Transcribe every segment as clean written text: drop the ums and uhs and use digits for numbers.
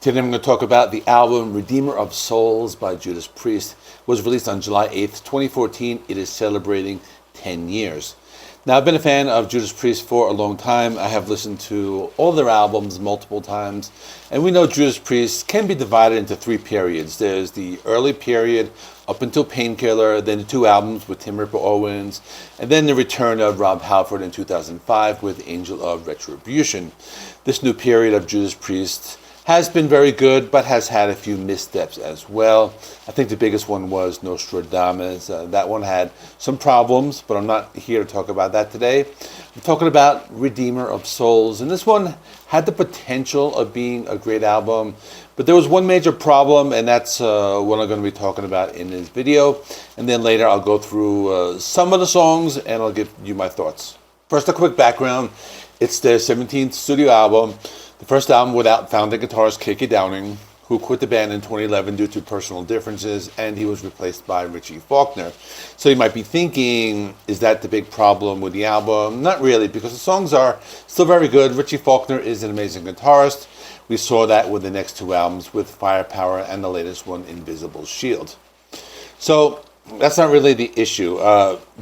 Today I'm going to talk about the album Redeemer of Souls by Judas Priest. It was released on July 8th, 2014. It is celebrating 10 years. Now, I've been a fan of Judas Priest for a long time. I have listened to all their albums multiple times. And we know Judas Priest can be divided into three periods. There's the early period up until Painkiller, then the two albums with Tim Ripper Owens, and then the return of Rob Halford in 2005 with Angel of Retribution. This new period of Judas Priest has been very good, but has had a few missteps as well. I think the biggest one was Nostradamus. That one had some problems, but I'm not here to talk about that today. I'm talking about Redeemer of Souls, and this one had the potential of being a great album, but there was one major problem, and that's what I'm going to be talking about in this video. And then later I'll go through some of the songs, and I'll give you my thoughts. First, a quick background. It's their 17th studio album. The first album without founding guitarist K.K. Downing, who quit the band in 2011 due to personal differences, and he was replaced by Richie Faulkner. So you might be thinking, is that the big problem with the album? Not really, because the songs are still very good. Richie Faulkner is an amazing guitarist. We saw that with the next two albums, with Firepower and the latest one, Invisible Shield. So that's not really the issue.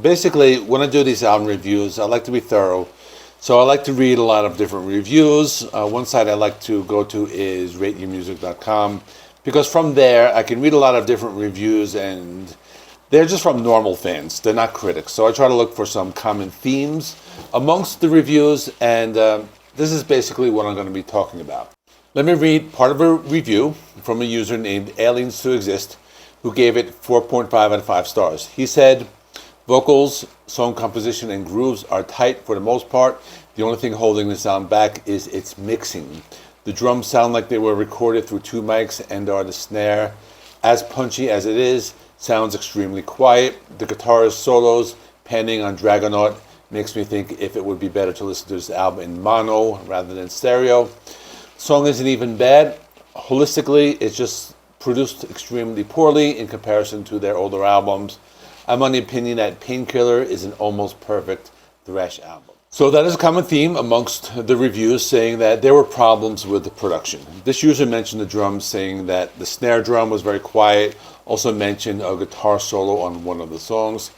Basically, when I do these album reviews, I like to be thorough. So I like to read a lot of different reviews. One site I like to go to is rateyourmusic.com, because from there I can read a lot of different reviews, and they're just from normal fans. They're not critics. So I try to look for some common themes amongst the reviews, and this is basically what I'm going to be talking about. Let me read part of a review from a user named Aliens to Exist, who gave it 4.5 out of 5 stars. He said, vocals, song composition, and grooves are tight for the most part. The only thing holding the sound back is its mixing. The drums sound like they were recorded through two mics, and the snare, as punchy as it is, sounds extremely quiet. The guitarist solos, panning on Dragonaut, makes me think if it would be better to listen to this album in mono rather than stereo. The song isn't even bad. Holistically, it's just produced extremely poorly in comparison to their older albums. I'm on the opinion that Painkiller is an almost perfect thrash album. So that is a common theme amongst the reviews, saying that there were problems with the production. This user mentioned the drums, saying that the snare drum was very quiet, also mentioned a guitar solo on one of the songs.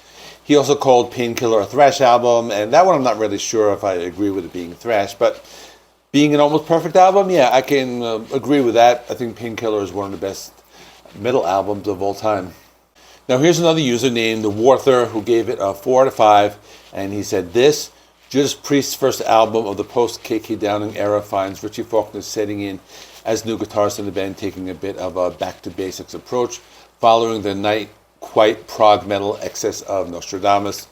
He also called Painkiller a thrash album, and that one I'm not really sure if I agree with it being thrash, but being an almost perfect album, yeah, I can agree with that. I think Painkiller is one of the best metal albums of all time. Now here's another user named The Warther, who gave it a 4 out of 5, and he said this: Judas Priest's first album of the post-K.K. Downing era finds Richie Faulkner setting in as new guitarist in the band, taking a bit of a back-to-basics approach, following the night quite prog metal excess of Nostradamus.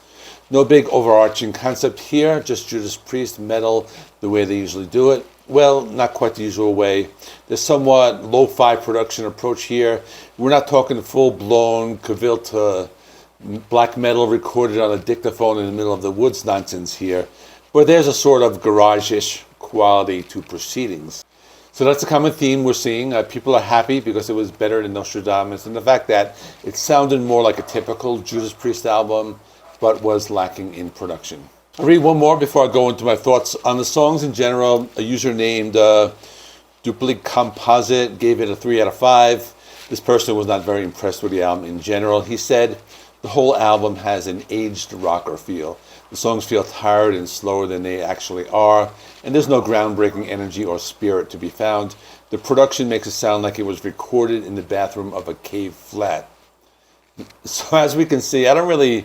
No big overarching concept here, just Judas Priest metal the way they usually do it. Well, not quite the usual way. There's somewhat lo-fi production approach here. We're not talking full-blown Cavill black metal recorded on a dictaphone in the middle of the woods nonsense here, but there's a sort of garage-ish quality to proceedings. So that's a common theme we're seeing. People are happy because it was better than Nostradamus, and the fact that it sounded more like a typical Judas Priest album, but was lacking in production. I'll read one more before I go into my thoughts on the songs in general. A user named Duplicate Composite gave it a 3 out of 5. This person was not very impressed with the album in general. He said the whole album has an aged rocker feel. The songs feel tired and slower than they actually are, and there's no groundbreaking energy or spirit to be found. The production makes it sound like it was recorded in the bathroom of a cave flat. So as we can see, I don't really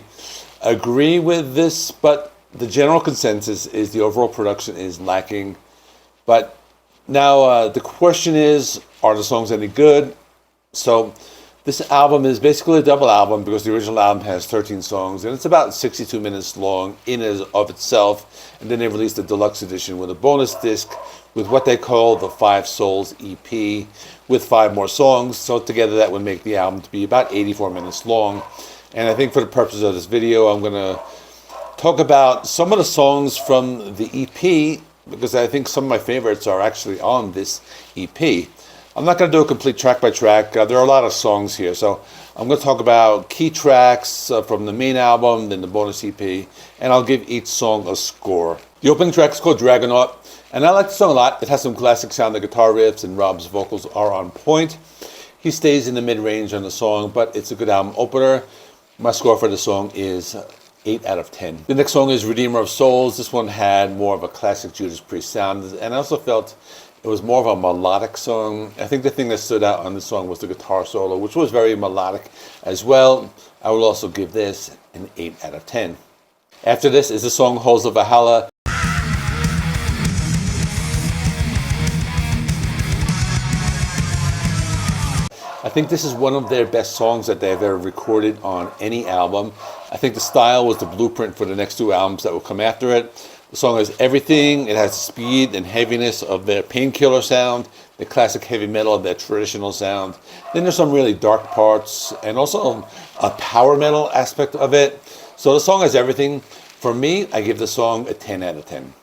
agree with this, but the general consensus is the overall production is lacking. But now the question is, are the songs any good? So this album is basically a double album, because the original album has 13 songs, and it's about 62 minutes long in and of itself. And then they released a deluxe edition with a bonus disc with what they call the 5 Souls EP, with 5 more songs. So together that would make the album to be about 84 minutes long. And I think for the purpose of this video, I'm going to talk about some of the songs from the EP, because I think some of my favorites are actually on this EP. I'm not going to do a complete track by track. There are a lot of songs here, so I'm going to talk about key tracks from the main album, then the bonus EP, and I'll give each song a score. The opening track is called Dragonaut, And I like the song a lot. It has some classic sound. The guitar riffs and Rob's vocals are on point. He stays in the mid-range on the song, but it's a good album opener. My score for the song is 8 out of 10. The next song is Redeemer of Souls. This one had more of a classic Judas Priest sound, and I also felt it was more of a melodic song. I think the thing that stood out on this song was the guitar solo, which was very melodic as well. I will also give this an 8 out of 10. After this is the song Halls of Valhalla. I think this is one of their best songs that they've ever recorded on any album. I think the style was the blueprint for the next two albums that will come after it. The song has everything. It has the speed and heaviness of their Painkiller sound, the classic heavy metal of their traditional sound. Then there's some really dark parts and also a power metal aspect of it. So the song has everything. For me, I give the song a 10 out of 10.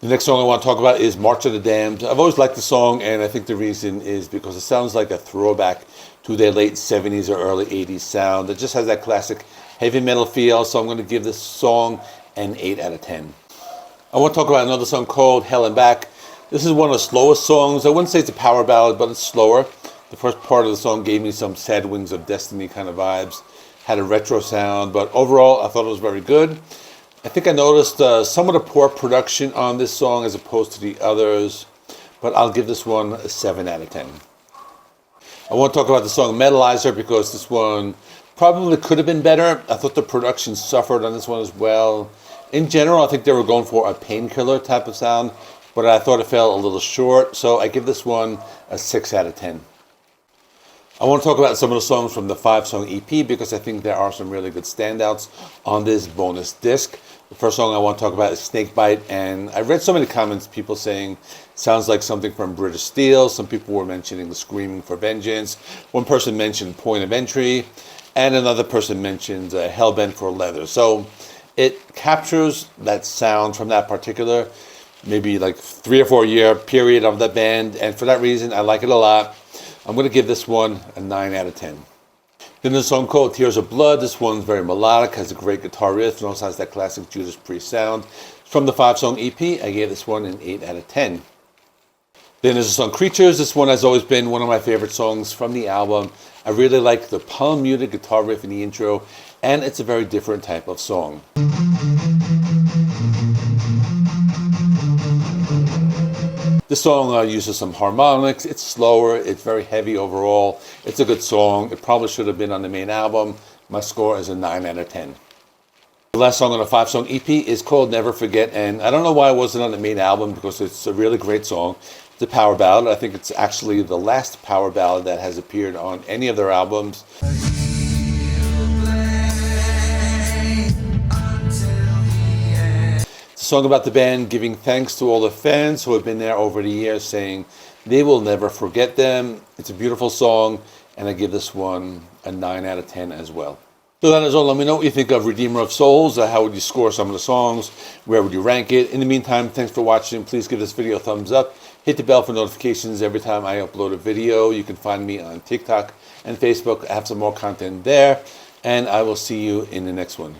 The next song I want to talk about is March of the Damned. I've always liked the song, and I think the reason is because it sounds like a throwback to their late 70s or early 80s sound. It just has that classic heavy metal feel, so I'm going to give this song an 8 out of 10. I want to talk about another song called Hell and Back. This is one of the slowest songs. I wouldn't say it's a power ballad, but it's slower. The first part of the song gave me some Sad Wings of Destiny kind of vibes. Had a retro sound, but overall I thought it was very good. I think I noticed some of the poor production on this song as opposed to the others, but I'll give this one a 7 out of 10. I want to talk about the song Metalizer because this one probably could have been better. I thought the production suffered on this one as well. In general, I think they were going for a Painkiller type of sound, but I thought it fell a little short, so I give this one a 6 out of 10. I want to talk about some of the songs from the 5-song EP because I think there are some really good standouts on this bonus disc. The first song I want to talk about is Snakebite, and I read so many comments, people saying sounds like something from British Steel. Some people were mentioning the Screaming for Vengeance. One person mentioned Point of Entry, and another person mentioned Hellbent for Leather. So it captures that sound from that particular, maybe like 3 or 4 year period of that band, and for that reason I like it a lot. I'm going to give this one a 9 out of 10. Then there's a song called Tears of Blood. This one's very melodic, has a great guitar riff, and also has that classic Judas Priest sound. From the 5-song EP, I gave this one an 8 out of 10. Then there's the song Creatures. This one has always been one of my favorite songs from the album. I really like the palm-muted guitar riff in the intro, and it's a very different type of song. This song uses some harmonics. It's slower. It's very heavy overall. It's a good song. It probably should have been on the main album. My score is a 9 out of 10. The last song on the 5-song EP is called Never Forget, and I don't know why it wasn't on the main album because it's a really great song. It's a power ballad. I think it's actually the last power ballad that has appeared on any of their albums. Song about the band giving thanks to all the fans who have been there over the years, saying they will never forget them. It's a beautiful song, and I give this one a 9 out of 10 as well. So that is all. Let me know what you think of Redeemer of Souls. How would you score some of the songs? Where would you rank it? In the meantime, thanks for watching. Please give this video a thumbs up. Hit the bell for notifications every time I upload a video. You can find me on TikTok and Facebook. I have some more content there, and I will see you in the next one.